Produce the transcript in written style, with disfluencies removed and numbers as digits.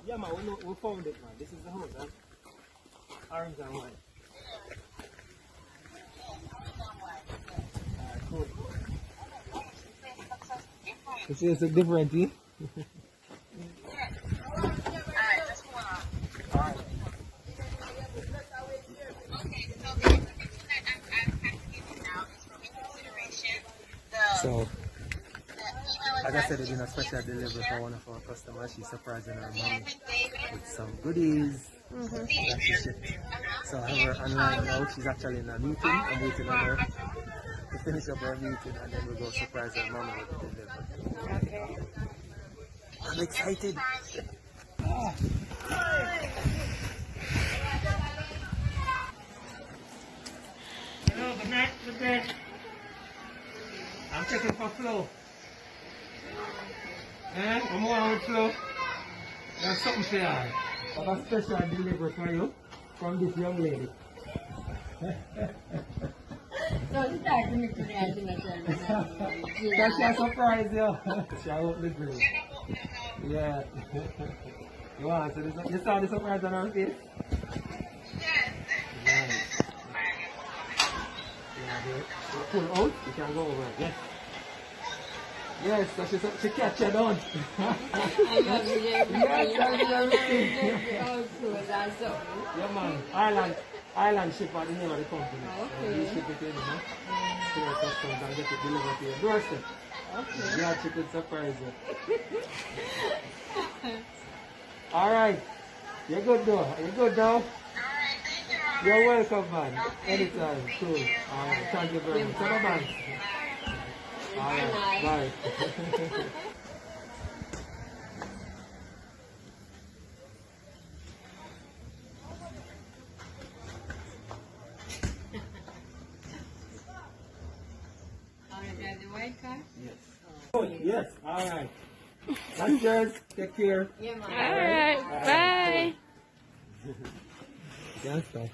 Yeah, man, we found it, man. This is the house, huh? Orange and white. Alright, cool. You see, it's a different, eh? So, like I said, we're doing a special delivery for one of our customers. She's surprising her mommy with some goodies that she shipped. So I have her online now. She's actually in a meeting. I'm waiting on her to finish up her meeting and then we'll go surprise her mommy with the delivery. Okay. I'm excited. Hello, good night, good day. I'm checking for Flo. I'm on with Flo. There's something for you. I have a special delivery for you from this young lady. So she started to make me Because she'll surprise you. She'll open the grill. Yeah. You want to see this? You saw the surprise on her face? Yes. You pull out, you can go over. Yes. Yes, so she catch you down. Yeah, man. Island ship are the name of the company. Okay. You ship it in, to your customers and get it delivered to your doorstep. Okay. Yeah, she could surprise you. Alright. You're good though. You're good now? You're welcome, man. Anytime. Cool. Alright. Thank you very much. Bye-bye. Alright. Bye. Drive the white car? Yes. Oh, yes. Alright. That's yours. Take care. Yeah, man. Alright, bye. Cool. Can't stop.